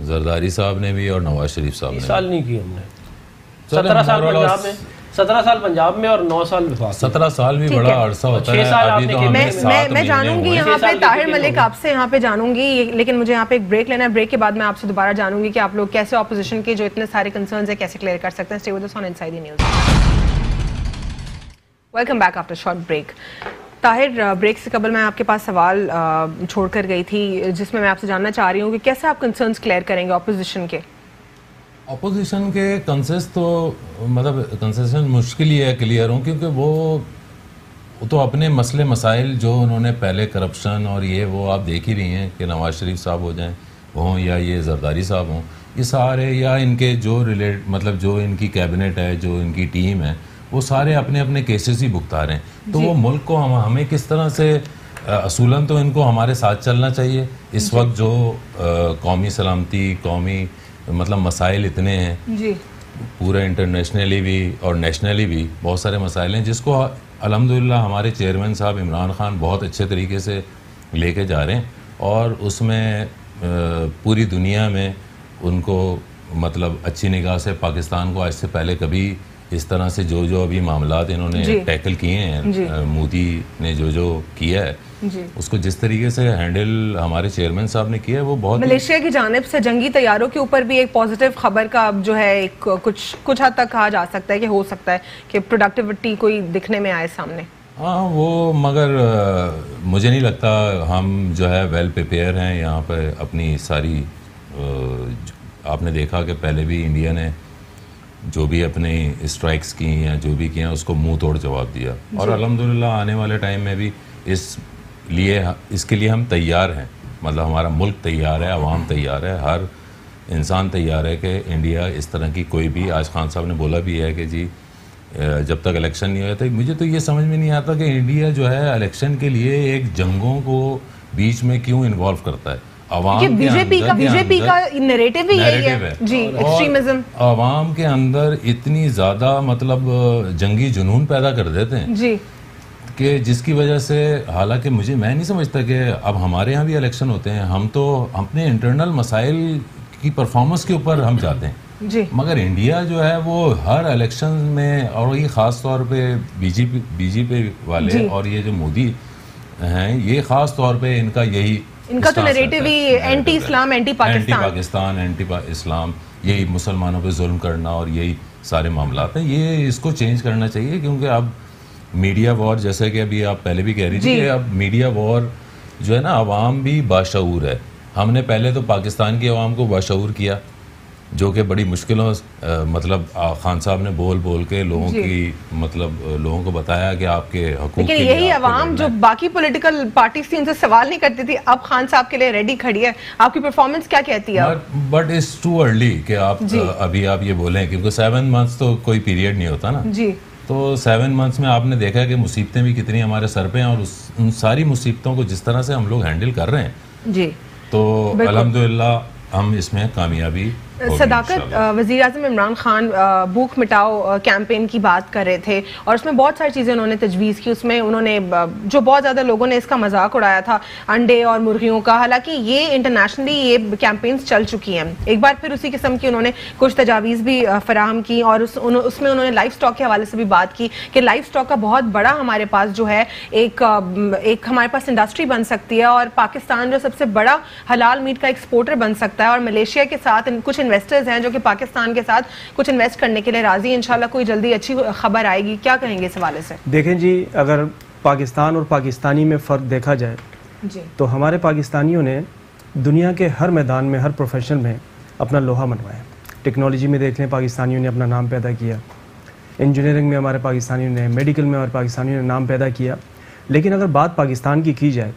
जरदारी साहब ने भी और नवाज शरीफ साहब ने, 30 साल नहीं की हमने, 17 साल पंजाब में, 17 साल पंजाब में और 9 साल वफाक। 17 साल भी बड़ा अरसा होता है। अभी तो मैं जानूंगी यहाँ पे ताहिर मलिक आपसे यहाँ पे जानूंगी, लेकिन मुझे यहाँ पे एक ब्रेक लेना है। ब्रेक के बाद मैं आपसे दोबारा जानूंगी कि आप लोग कैसे ऑपोजिशन के जो इतने सारे कंसर्न्स है कैसे क्लियर कर सकते हैं। Stay with us on inside the news. Welcome back after short break. Tahir, break से कबल मैं आपके पास सवाल छोड़कर गई थी जिसमें मैं आपसे जानना चाह रही हूँ कि कैसे आप कंसर्न्स क्लियर करेंगे ऑपोजिशन के? अपोजिशन के कंसेस तो मतलब कंसेशन मुश्किल ही है क्लियर हों, क्योंकि वो तो अपने मसले मसाइल जो उन्होंने पहले करप्शन और ये वो आप देख ही रही हैं कि नवाज शरीफ साहब हो जाएं हों या ये जरदारी साहब हों, ये सारे या इनके जो मतलब जो इनकी कैबिनेट है, जो इनकी टीम है, वो सारे अपने अपने केसेस ही भुगता रहे हैं। तो वो मुल्क को हमें किस तरह से असूलन तो इनको हमारे साथ चलना चाहिए। इस वक्त जो कौमी सलामती, कौमी मतलब मसाइल इतने हैं जी, पूरे इंटरनेशनली भी और नेशनली भी बहुत सारे मसाइल हैं जिसको अल्हम्दुलिल्लाह हमारे चेयरमैन साहब इमरान खान बहुत अच्छे तरीके से लेके जा रहे हैं और उसमें पूरी दुनिया में उनको मतलब अच्छी निगाह से पाकिस्तान को आज से पहले कभी इस तरह से जो अभी मामलात इन्होंने टैकल किए हैं, मोदी ने जो किया है उसको जिस तरीके से हैंडल हमारे चेयरमैन साहब ने किया है वो बहुत। मलेशिया की जानिब से जंगी तैयारों के ऊपर भी एक पॉजिटिव खबर का जो है एक कुछ हद तक कहा जा सकता है कि हो सकता है कि प्रोडक्टिविटी कोई दिखने में आए सामने। हाँ वो मगर मुझे नहीं लगता हम जो है वेल प्रिपेयर हैं यहाँ पे अपनी सारी। आपने देखा कि पहले भी इंडिया ने जो भी अपने स्ट्राइक्स की या जो भी किया उसको मुंह तोड़ जवाब दिया और अल्हम्दुलिल्लाह आने वाले टाइम में भी इसके लिए हम तैयार हैं। मतलब हमारा मुल्क तैयार है, आवाम तैयार है, हर इंसान तैयार है कि इंडिया इस तरह की कोई भी, आज खान साहब ने बोला भी है कि जी जब तक इलेक्शन नहीं होता। मुझे तो ये समझ में नहीं आता कि इंडिया जो है इलेक्शन के लिए एक जंगों को बीच में क्यों इन्वॉल्व करता है। बीजेपी का नैरेटिव ही यही है जी, एक्सट्रीमिज्म। आवाम के अंदर इतनी ज़्यादा मतलब जंगी जुनून पैदा कर देते हैं जी कि जिसकी वजह से, हालांकि मैं नहीं समझता कि अब हमारे यहाँ भी इलेक्शन होते हैं, हम तो अपने इंटरनल मसाइल की परफॉर्मेंस के ऊपर हम जाते हैं जी, मगर इंडिया जो है वो हर इलेक्शन में, और ये ख़ास तौर पे बीजेपी वाले और ये जो मोदी हैं, ये ख़ास तौर पे इनका यही इनका तो नैरेटिव ही एंटी इस्लाम, एंटी पाकिस्तान, एंटी इस्लाम, यही मुसलमानों पे जुल्म करना और यही सारे मामलात हैं। ये इसको चेंज करना चाहिए, क्योंकि अब मीडिया वॉर, जैसे कि अभी आप पहले भी कह रही थी कि अब मीडिया वॉर जो है ना, अवाम भी बाशऊर है। हमने पहले तो पाकिस्तान की अवाम को बाशऊर किया, जो कि बड़ी मुश्किलों मतलब खान साहब ने बोल बोल के लोगों की मतलब लोगों को बताया कि आपके हकूक़, लेकिन यही अवाम जो बाकी पॉलिटिकल पार्टीज थी उनसे सवाल नहीं करती थी, अब खान साहब के लिए रेडी खड़ी है। आपकी परफॉर्मेंस क्या कहती है? बट इट्स टू अर्ली कि आप अभी आप ये बोलें, क्योंकि 7 मंथ्स तो कोई पीरियड नहीं होता ना जी। तो 7 मंथ्स में आपने देखा कि मुसीबतें भी कितनी हमारे सर पे हैं, और उन सारी मुसीबतों को जिस तरह से हम लोग हैंडल कर रहे हैं जी, तो अल्हम्दुलिल्लाह हम इसमें कामयाबी। सदाकत, वज़ीर आज़म इमरान खान भूख मिटाओ कैंपेन की बात कर रहे थे और उसमें बहुत सारी चीज़ें उन्होंने तजवीज़ की। उसमें उन्होंने जो बहुत ज़्यादा लोगों ने इसका मजाक उड़ाया था अंडे और मुर्गियों का, हालांकि ये इंटरनेशनली ये कैंपेन्स चल चुकी हैं। एक बार फिर उसी किस्म की उन्होंने कुछ तजावीज़ भी फराहम की और उसमें उन्होंने लाइफ स्टॉक के हवाले से भी बात की कि लाइफ स्टॉक का बहुत बड़ा हमारे पास जो है एक हमारे पास इंडस्ट्री बन सकती है और पाकिस्तान जो सबसे बड़ा हलाल मीट का एक्सपोर्टर बन सकता है। और मलेशिया के साथ कुछ इन्वेस्टर्स हैं जो कि पाकिस्तान के साथ कुछ इन्वेस्ट करने के लिए राजी। इंशाल्लाह कोई जल्दी अच्छी खबर आएगी। क्या कहेंगे इस हवाले से? देखें जी, अगर पाकिस्तान और पाकिस्तानी में फ़र्क देखा जाए जी, तो हमारे पाकिस्तानियों ने दुनिया के हर मैदान में, हर प्रोफेशन में अपना लोहा मनवाया। टेक्नोलॉजी में देख लें, पाकिस्तानियों ने अपना नाम पैदा किया। इंजीनियरिंग में हमारे पाकिस्तानियों ने, मेडिकल में हमारे पाकिस्तानियों ने नाम पैदा किया। लेकिन अगर बात पाकिस्तान की जाए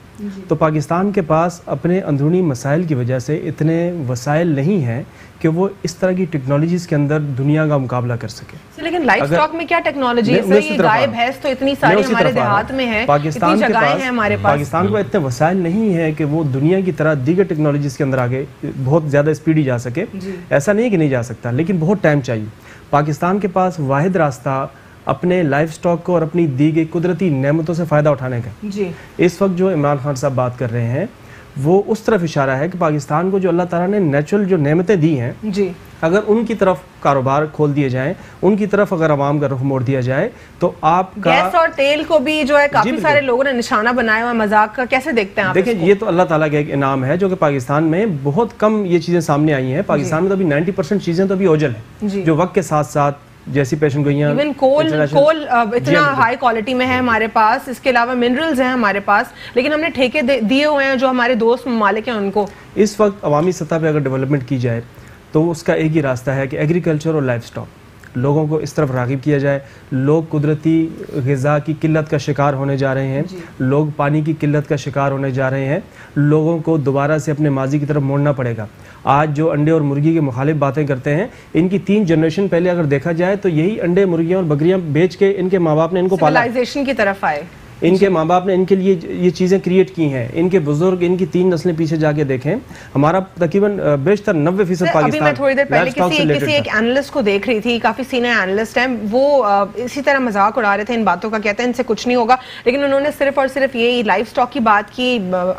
तो पाकिस्तान के पास अपने अंदरूनी मसाइल की वजह से इतने वसाइल नहीं हैं कि वो इस तरह की टेक्नोलॉजीज़ के अंदर दुनिया का मुकाबला कर सके। लेकिन लाइफ स्टॉक में क्या टेक्नोलॉजी है? ये गाय भैंस तो इतनी सारी हमारे देहात में है, पाकिस्तान के पास हमारे पास पाकिस्तान को इतने वसाइल नहीं है कि वो दुनिया की तरह दीगर टेक्नोलॉजीज़ के अंदर आगे बहुत ज़्यादा स्पीडी जा सके। ऐसा नहीं है कि नहीं जा सकता, लेकिन बहुत टाइम चाहिए। पाकिस्तान के पास वाहिद रास्ता अपने लाइफ स्टॉक को और अपनी दी गई कुदरती नेमतों से फ़ायदा उठाने का जी। इस वक्त जो इमरान खान साहब बात कर रहे हैं वो उस तरफ इशारा है कि पाकिस्तान को जो अल्लाह ताला ने नेचुरल जो नेमतें दी हैं जी, अगर उनकी तरफ कारोबार खोल दिए जाएं, उनकी तरफ अगर आवाम का रुख मोड़ दिया जाए तो आपका गैस और तेल को भी जो है काफी सारे लोगों ने निशाना बनाया हुआ मजाक का। कैसे देखते हैं आप? देखिए, ये तो अल्लाह ताला का एक इनाम है जो कि पाकिस्तान में बहुत कम ये चीज़ें सामने आई हैं। पाकिस्तान में तो अभी 90% चीज़ें तो अभी ओझल है, जो वक्त के साथ साथ जैसी पेशन गोइयां, इवन कोल इतना हाई क्वालिटी में है हमारे पास। इसके अलावा मिनरल्स हैं हमारे पास, लेकिन हमने ठेके दिए हुए हैं जो हमारे दोस्त ममालिक हैं उनको। इस वक्त अवामी सतह पे अगर डेवलपमेंट की जाए तो उसका एक ही रास्ता है कि एग्रीकल्चर और लाइफ स्टॉक लोगों को इस तरफ राग़िब किया जाए। लोग कुदरती ग़िज़ा की किल्लत का शिकार होने जा रहे हैं, लोग पानी की किल्लत का शिकार होने जा रहे हैं। लोगों को दोबारा से अपने माजी की तरफ मोड़ना पड़ेगा। आज जो अंडे और मुर्गी के मुखालिफ बातें करते हैं, इनकी 3 जनरेशन पहले अगर देखा जाए तो यही अंडे, मुर्गियाँ और बकरियाँ बेच के इनके माँ बाप ने इनको पाला, सिविलाइजेशन की तरफ आए। इनके माँ बाप ने इनके लिए ये चीज़ें क्रिएट की हैं। इनके बुजुर्ग, इनकी 3 नस्लें पीछे जाके देखें, हमारा तकरीबन बेशतर 90% पाकिस्तान। अभी मैं थोड़ी देर पहले किसी एक एनालिस्ट को देख रही थी, काफ़ी सीनियर एनालिस्ट हैं, वो इसी तरह मजाक उड़ा रहे थे इन बातों का। कहते हैं इनसे कुछ नहीं होगा, लेकिन उन्होंने सिर्फ और सिर्फ ये लाइफ स्टॉक की बात की,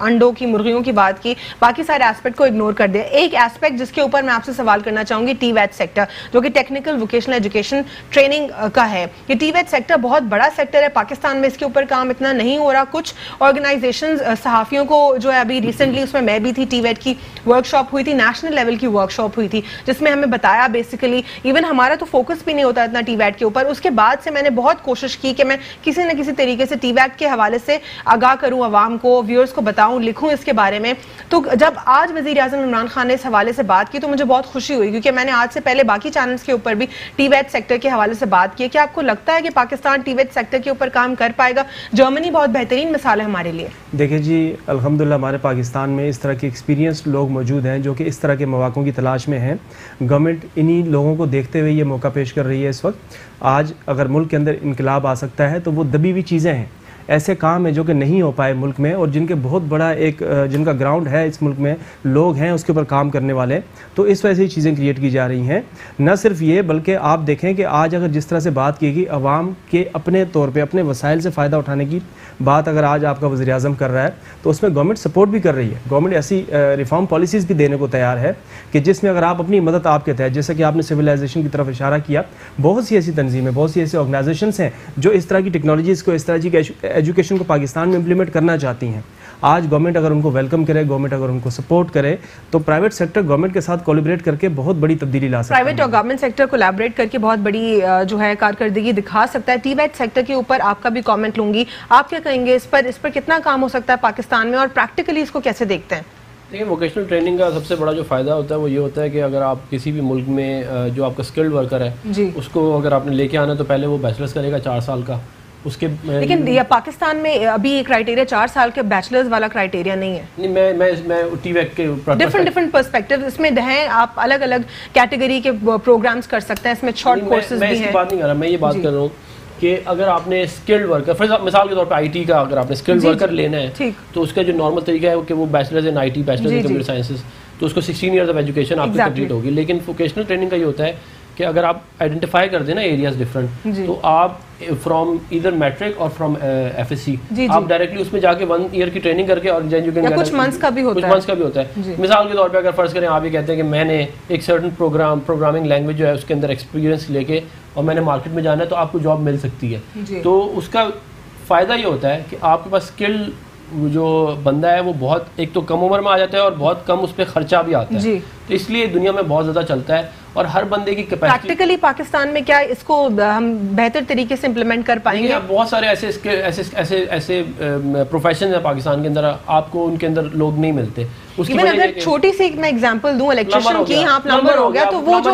अंडों की, मुर्गियों की बात की, बाकी सारे एस्पेक्ट को इग्नोर कर दिया। एक एस्पेक्ट जिसके ऊपर मैं आपसे सवाल करना चाहूँगी, TVET सेक्टर, जो कि टेक्निकल वोकेशनल एजुकेशन ट्रेनिंग का है। ये TVET सेक्टर बहुत बड़ा सेक्टर है पाकिस्तान में, इसके ऊपर काम इतना नहीं हो रहा। कुछ ऑर्गेनाइजेशंस सहाफ़ियों को जो है, अभी रिसेंटली उसमें मैं भी थी, TVET की वर्कशॉप हुई थी, नेशनल लेवल की वर्कशॉप हुई थी, जिसमें हमें बताया बेसिकली, इवन हमारा तो फोकस भी नहीं होता इतना TVET के ऊपर। उसके बाद से मैंने बहुत कोशिश की कि मैं किसी न किसी तरीके से TVET के हवाले से आगाह करूं, आवाम को, व्यूअर्स को बताऊं, लिखूं इसके बारे में। तो जब आज वज़ीर आज़म इमरान खान ने इस हवाले से बात की तो मुझे बहुत खुशी हुई, क्योंकि मैंने आज से पहले बाकी चैनल्स के ऊपर भी TVET सेक्टर के हवाले से बात की। क्या आपको लगता है कि पाकिस्तान TVET सेक्टर के ऊपर काम कर पाएगा? जर्मनी बहुत बेहतरीन मिसाल है हमारे लिए। देखिए जी, अल्हम्दुलिल्लाह हमारे पाकिस्तान में इस तरह के एक्सपीरियंस लोग मौजूद हैं जो कि इस तरह के मौक़ों की तलाश में हैं। गवर्नमेंट इन्हीं लोगों को देखते हुए ये मौका पेश कर रही है इस वक्त। आज अगर मुल्क के अंदर इनकलाब आ सकता है तो वो दबी हुई चीज़ें हैं, ऐसे काम है जो कि नहीं हो पाए मुल्क में, और जिनके बहुत बड़ा एक जिनका ग्राउंड है इस मुल्क में, लोग हैं उसके ऊपर काम करने वाले, तो इस वजह से चीज़ें क्रिएट की जा रही हैं। न सिर्फ ये, बल्कि आप देखें कि आज अगर जिस तरह से बात की गई अवाम के अपने तौर पे अपने वसाइल से फ़ायदा उठाने की बात अगर आज आपका वज़ीर आज़म कर रहा है तो उसमें गवर्नमेंट सपोर्ट भी कर रही है। गवर्नमेंट ऐसी रिफॉर्म पॉलिसीज़ भी देने को तैयार है कि जिसमें अगर आप अपनी मदद आपके तहत, जैसे कि आपने सिविलाइजेशन की तरफ इशारा किया, बहुत सी ऐसी तंजीमें, बहुत सी ऐसी ऑर्गेनाइजेशंस हैं जो इस तरह की टेक्नोलॉजीज़ को, इस तरह की एजुकेशन को पाकिस्तान में इम्प्लीमेंट करना चाहती हैं। आज गवर्नमेंट अगर उनको वेलकम करे, गवर्नमेंट अगर उनको सपोर्ट करे, तो प्राइवेट सेक्टर गवर्नमेंट के साथ कोलैबोरेट करके बहुत बड़ी तब्दीली ला सकता है। प्राइवेट और गवर्नमेंट सेक्टर कोलैबोरेट करके बहुत बड़ी जो है कारकर्दगी दिखा सकता है। टीवेट सेक्टर के ऊपर आपका भी कमेंट लूंगी, आप क्या कहेंगे इस पर कितना काम हो सकता है पाकिस्तान में, और प्रैक्टिकली इसको कैसे देखते हैं? देखिए, वोकेशनल ट्रेनिंग का सबसे बड़ा जो फ़ायदा होता है वो ये होता है कि अगर आप किसी भी मुल्क में जो आपका स्किल्ड वर्कर है जी, उसको अगर आपने लेके आना तो पहले वो बैचलर्स करेगा 4 साल का, उसके लेकिन ये पाकिस्तान में अभी ये क्राइटेरिया 4 साल के बैचलर्स वाला क्राइटेरिया नहीं है। नहीं, मैं टीवेक के डिफरेंट पर्सपेक्टिव इसमें हैं, आप अलग अलग कैटेगरी के प्रोग्राम्स कर सकते हैं, इसमें शॉर्ट कोर्सेज भी हैं। बात नहीं कर रहा, मैं ये बात कर रहा हूँ कि अगर आपने स्किल्ड वर्कर, मिसाल के तौर पे आईटी का अगर आपने स्किल्ड वर्कर लेना है तो उसका जो नॉर्मल तरीका है कि वो bachelors in IT, bachelors in computer sciences, तो उसको 16 ईयर्स ऑफ एजुकेशन आपकी कंप्लीट होगी। लेकिन वोकेशनल ट्रेनिंग का ये होता है कि अगर आप आइडेंटिफाई कर देना एरियाज डिफरेंट, तो आप फ्रॉम इधर मैट्रिक और फ्रॉम एफएससी आप डायरेक्टली उसमें जाके 1 ईयर की ट्रेनिंग करके और कुछ मंथ्स का भी होता है। मिसाल के तौर पे अगर फर्ज करें आप ये कहते हैं कि मैंने एक सर्टेन प्रोग्रामिंग लैंग्वेज जो है उसके अंदर एक्सपीरियंस लेके और मैंने मार्केट में जाना है, तो आपको जॉब मिल सकती है। तो उसका फ़ायदा ये होता है कि आपके पास स्किल जो बंदा है वो बहुत एक तो कम उम्र में आ जाता है और बहुत कम उस पर खर्चा भी आता है, तो इसलिए दुनिया में बहुत ज़्यादा चलता है। और हर बंदे की कैपेसिटी प्रैक्टिकली पाकिस्तान में क्या इसको हम बेहतर तरीके से इम्प्लीमेंट कर पाएंगे? बहुत सारे ऐसे प्रोफेशन है पाकिस्तान के अंदर, आपको उनके अंदर लोग नहीं मिलते। उसकी अगर छोटी सी मैं एग्जांपल दूं, इलेक्ट्रिशियन की यहाँ प्लम्बर हो गया, तो वो जो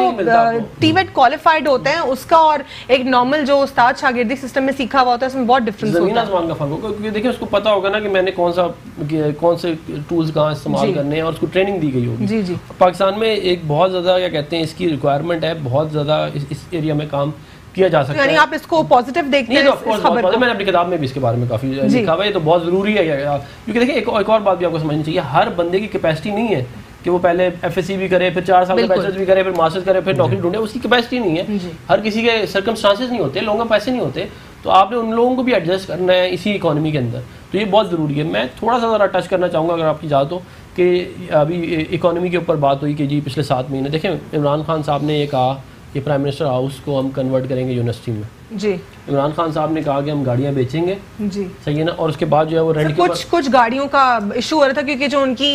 टीवेट क्वालिफाइड होते हैं उसका और एक नॉर्मल जो उस्ताद शागिर्दी सिस्टम में सीखा हुआ होता है उसमें बहुत डिफरेंस होता है। ज़मीन आसमान का फर्क होगा, क्योंकि देखिए उसको पता होगा ना कि मैंने कौन से टूल्स कहाँ इस्तेमाल करने हैं और उसको ट्रेनिंग दी गई होगी। जी। पाकिस्तान में एक बहुत ज़्यादा क्या कहते हैं इसकी रिक्वायरमेंट है, बहुत ज़्यादा इस एरिया में काम किया जा सकता है। यानी आप इसको पॉजिटिव देखते हैं? इस खबर को मैंने अपनी किताब में भी इसके बारे में काफ़ी लिखा हुआ है, तो बहुत ज़रूरी है क्योंकि देखिए एक और बात भी आपको समझनी चाहिए, हर बंदे की कैपेसिटी नहीं है कि वो पहले एफएससी भी करे, फिर 4 साल का बैचलर्स भी करे, फिर मास्टर्स करे, फिर नौकरी ढूंढे, उसकी कैपेसिटी नहीं है। हर किसी के सर्कमस्टांसेस नहीं होते, लोगों के पैसे नहीं होते, तो आपने उन लोगों को भी एडजस्ट करना है इसी इकोनॉमी के अंदर, तो ये बहुत ज़रूरी है। मैं थोड़ा सा ज़रा टच करना चाहूँगा अगर आपकी इजाज़त हो कि अभी इकोनॉमी के ऊपर बात हुई कि जी पिछले 7 महीने देखें इमरान खान साहब ने ये कहा कि प्राइम मिनिस्टर हाउस को हम कन्वर्ट करेंगे यूनिवर्सिटी में। जी, इमरान खान साहब ने कहा कि हम गाड़ियाँ बेचेंगे, जी सही है ना, और उसके बाद जो है वो रेंट कुछ गाड़ियों का इशू हो रहा था क्योंकि जो उनकी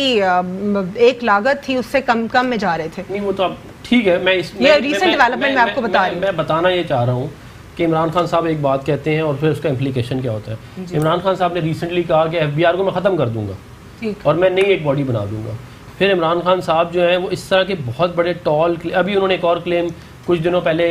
एक लागत थी उससे कम में जा रहे थे। नहीं वो तो अब ठीक है, मैं रीसेंट डेवलपमेंट में आपको बता रही हूँ, मैं बताना ये चाह रहा हूँ कि इमरान खान साहब एक बात कहते हैं और फिर उसका इम्प्लीकेशन क्या होता है। इमरान खान साहब ने रिसेंटली कहा कि एफबीआर को मैं ख़त्म कर दूंगा और मैं नई एक बॉडी बना दूंगा। फिर इमरान खान साहब जो है वो इस तरह के बहुत बड़े टॉल, अभी उन्होंने एक और क्लेम कुछ दिनों पहले,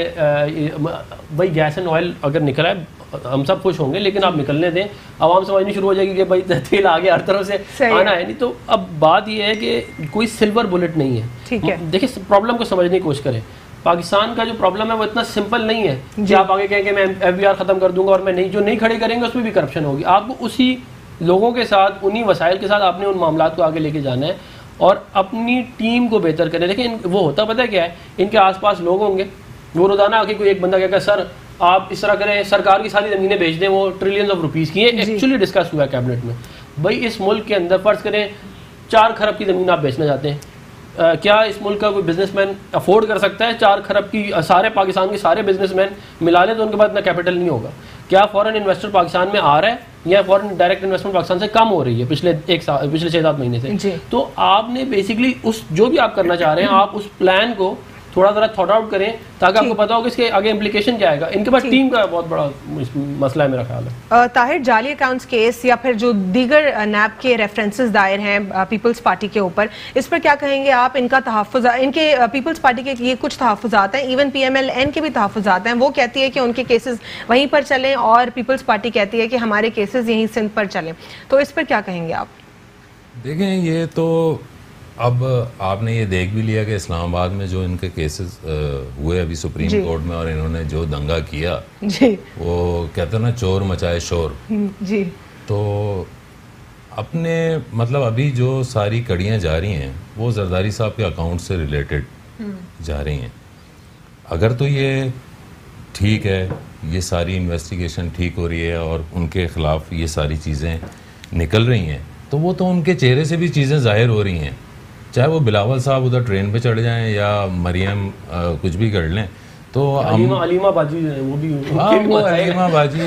भाई गैस एंड ऑयल अगर निकला है हम सब खुश होंगे, लेकिन आप निकलने दें, आवाम समझनी शुरू हो जाएगी कि भाई तेल आ गया, हर तरफ से आना है। नहीं तो अब बात यह है कि कोई सिल्वर बुलेट नहीं है। ठीक है, देखिए प्रॉब्लम को समझने की कोशिश करें। पाकिस्तान का जो प्रॉब्लम है वो इतना सिंपल नहीं है कि आप आगे कहें कि मैं एफबीआर ख़त्म कर दूंगा और मैं नहीं खड़े करेंगे उसमें भी करप्शन होगी। आपको उसी लोगों के साथ, उन्हीं वसाइल के साथ आपने उन मामलात को आगे लेके जाना है और अपनी टीम को बेहतर करें। देखिए वो होता पता है क्या है, इनके आसपास लोग होंगे, वो रोजाना आके कोई एक बंदा कहता है सर आप इस तरह करें, सरकार की सारी ज़मीनें बेच दें, वो ट्रिलियंस ऑफ रुपीज़ की है, एक्चुअली डिस्कस हुआ है कैबिनेट में। भाई इस मुल्क के अंदर फ़र्ज़ करें 4 खरब की ज़मीन आप बेचना चाहते हैं, क्या इस मुल्क का कोई बिजनेसमैन अफोर्ड कर सकता है 4 खरब की? सारे पाकिस्तान के सारे बिजनेसमैन मिला लें तो उनके पास इतना कैपिटल नहीं होगा। क्या फॉरेन इन्वेस्टर पाकिस्तान में आ रहा है या फॉरेन डायरेक्ट इन्वेस्टमेंट पाकिस्तान से कम हो रही है पिछले 6-7 महीने से? तो आपने बेसिकली उस जो भी आप करना चाह रहे हैं आप उस प्लान को थोड़ा ज़रा थॉट आउट करें ताकि आपको पता हो कि इसके आगे इम्प्लीकेशन क्या आएगा। इनके पास टीम का बहुत बड़ा मसला है मेरा ख्याल है। ताहिर, जाली अकाउंट्स केस या फिर जो दीगर नैब के रेफरेंसेस दायर हैं पीपल्स पार्टी के ऊपर, इस पर क्या कहेंगे आप? इनका तहफ़्फ़ुज़, इनके पीपल्स पार्टी के ये कुछ तहफ़्फ़ुज़ात हैं, इवन PMLN के भी तहफ़्फ़ुज़ात हैं। वो कहती है कि उनके केसेस वहीं पर चलें और पीपल्स पार्टी कहती है कि हमारे केसेस यहीं सिंध पर चलें, तो इस पर क्या कहेंगे आप? देखें ये तो अब आपने ये देख भी लिया कि इस्लामाबाद में जो इनके केसेस हुए अभी सुप्रीम कोर्ट में और इन्होंने जो दंगा किया जी, वो कहते हैं ना चोर मचाए शोर जी, तो अपने मतलब अभी जो सारी कड़ियाँ जा रही हैं वो जरदारी साहब के अकाउंट से रिलेटेड जा रही हैं। अगर तो ये ठीक है, ये सारी इन्वेस्टिगेशन ठीक हो रही है और उनके खिलाफ ये सारी चीज़ें निकल रही हैं, तो वो तो उनके चेहरे से भी चीज़ें जाहिर हो रही हैं, चाहे वो बिलावल साहब उधर ट्रेन पे चढ़ जाएं या मरियम कुछ भी कर लें, तो अलीमा बाजी जो है वो भी वो अलीमा बाजी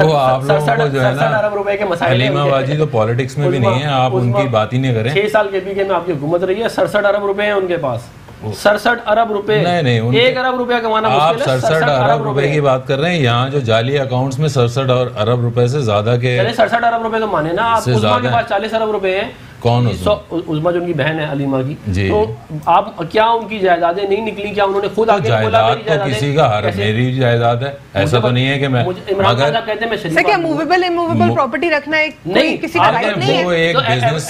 वो आप लोगों को जो है ना अरब रुपए के मसाले अलीमा बाजी तो पॉलिटिक्स में भी नहीं है, आप उनकी बात ही नहीं करें। 6 साल के पीके में आपकी हुकूमत रही है, 67 अरब रुपए हैं उनके पास। 67 अरब रुपए, नहीं 1 अरब रुपया कमाना आप मुश्किल है। 67 अरब रुपए की बात कर रहे हैं, यहाँ जो जाली अकाउंट्स में 67 अरब रुपए से ज्यादा के 67 अरब रुपए तो माने ना आप, उस्मा के पास 40 अरब रुपए हैं। कौन उस्मा जो उनकी बहन है अलीमा की, जी। तो आप क्या उनकी जायदादें नहीं निकली, क्या उन्होंने खुद आके बोला जायदाद तो किसी का हर मेरी जायदाद है, ऐसा तो नहीं है कि मैं इमरान खान साहब कहते हैं मैं शरीफ क्या मूवेबल इमूवेबल प्रॉपर्टी रखना एक नहीं किसी का राइट नहीं है। वो एक बिजनेस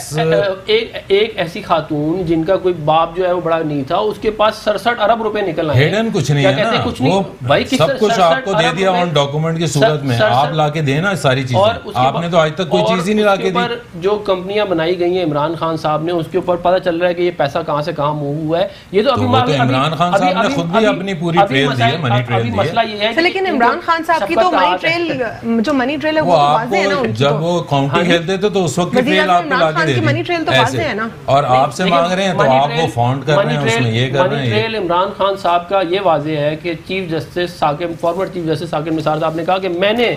एक ऐसी खातून जिनका कोई बाप जो है वो बड़ा नहीं था, उसके पास 67 अरब रुपए निकल आए। हिडन कुछ नहीं है ना, कुछ वो भाई सब कुछ आपको दे दिया ऑन डॉक्यूमेंट की सूरत में, आप लाके देना सारी चीजें। आपने तो आज तक कोई चीज ही नहीं लाके दी। जो कंपनियां बनाई गई हैं इमरान खान साहब ने, उसके ऊपर पता चल रहा है कि ये पैसा कहाँ से कहाँ मूव हुआ है। ये तो अभी इमरान खान साहब ने खुद भी अपनी पूरी ट्रेल दी है, मनी ट्रेल दी है। मसला ये है लेकिन इमरान खान साहब की तो मनी ट्रेल, जो मनी ट्रेल है वो वाज़ेह है ना उनकी। जब वो काउंटी खेलते थे तो उस वक्त की ट्रेल आपको लाके दे दी, मनी ट्रेल तो वाज़ेह है ना। और आपसे मांग रहे हैं तो आप वो फॉन्ट कर रहे हैं, उसमें ये कर रहे हैं। मनी ट्रेल इमरान खान साहब का ये वाज़ेह है कि chief justice Saqib, former chief justice Saqib Nisar साहब ने कहा कि मैंने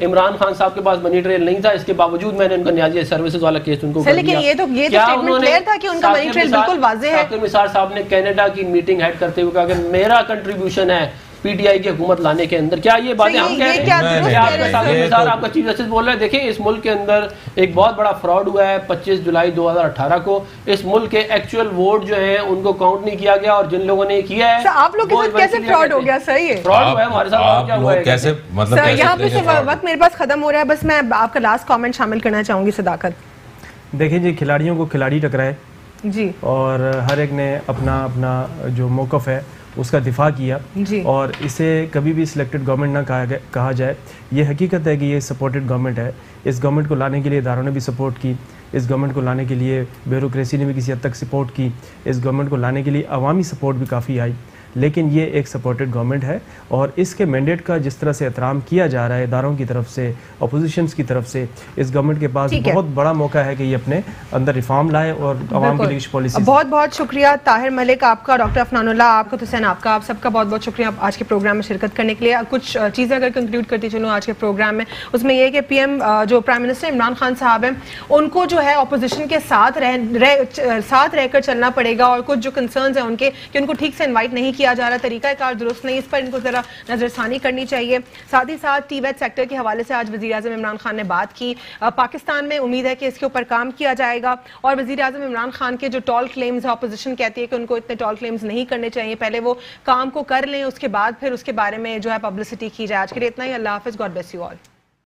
इमरान खान साहब के पास मनी ट्रेल नहीं था, इसके बावजूद मैंने उनका न्याजी सर्विसेज वाला केस उनको कर दिया। लेकिन ये तो स्टेटमेंट क्लियर था कि उनका मनी ट्रेल बिल्कुल वाज़ेह है। साकिब निसार साहब ने कनाडा की मीटिंग हेड करते हुए कहा कि मेरा कंट्रीब्यूशन है पीटीआई की हुकूमत लाने के अंदर। क्या ये बातें हम कह रहे हैं? आपका चीफ जस्टिस बोल रहे हैं देखिए इस मुल्क के अंदर एक बहुत बड़ा फ्रॉड हुआ है। 25 जुलाई 2018 को इस मुल्क के एक्चुअल वोट जो हैं उनको काउंट नहीं किया गया, और जिन लोगों ने किया है आप लोग के साथ कैसे फ्रॉड हो गया? सही है, फ्रॉड हुआ है हमारे साथ। क्या हुआ है कैसे? मतलब यहाँ पे वक्त मेरे पास खत्म हो रहा है, बस मैं आपका लास्ट कमेंट शामिल करना चाहूंगी। सदाकत, देखिए जी, खिलाड़ियों को खिलाड़ी टकराए जी, और हर एक ने अपना अपना जो मौक़िफ़ है उसका दिफा किया जी। और इसे कभी भी सिलेक्टेड गवर्नमेंट ना कहा जाए। ये हकीकत है कि ये सपोर्टेड गवर्नमेंट है। इस गवर्नमेंट को लाने के लिए इदारों ने भी सपोर्ट की, इस गवर्नमेंट को लाने के लिए ब्यूरोक्रेसी ने भी किसी हद तक सपोर्ट की, इस गवर्नमेंट को लाने के लिए अवामी सपोर्ट भी काफ़ी आई। लेकिन ये एक सपोर्टेड गवर्नमेंट है और इसके मैंडेट का जिस तरह से एहतराम किया जा रहा है इदारों की तरफ से, अपोजिशंस की तरफ से, इस गवर्नमेंट के पास बहुत बड़ा मौका है कि ये अपने अंदर रिफॉर्म लाए और आवाम के लिए पॉलिसी। बहुत बहुत शुक्रिया ताहिर मलिक आपका, डॉक्टर अफनानुल्लाह आपका, हुसैन आपका, आप सबका बहुत बहुत शुक्रिया आज के प्रोग्राम में शिरकत करने के लिए। कुछ चीज़ें अगर कंक्लूड करती चलूँ आज के प्रोग्राम में, उसमें यह कि पीएम जो प्राइम मिनिस्टर इमरान खान साहब हैं उनको जो है अपोजिशन के साथ रहकर चलना पड़ेगा, और कुछ जो कंसर्न्स हैं उनके कि उनको ठीक से इन्वाइट नहीं किया जा रहा, तरीका कार दुरुस्त नहीं, इस पर इनको जरा नजरसानी करनी चाहिए। साथ ही साथ टीवेट सेक्टर के हवाले से आज वज़ीर आज़म इमरान खान ने बात की। पाकिस्तान में उम्मीद है कि इसके ऊपर काम किया जाएगा, और वज़ीर आज़म इमरान खान के जो टॉल क्लेम्स है, अपोजिशन कहती है कि उनको इतने टॉल क्लेम्स नहीं करने चाहिए, पहले वो काम को कर लें, उसके बाद फिर उसके बारे में जो है पब्लिसिटी की जाए। आज के लिए इतना ही। अल्लाह हाफ़िज़, गॉड ब्लेस यू ऑल।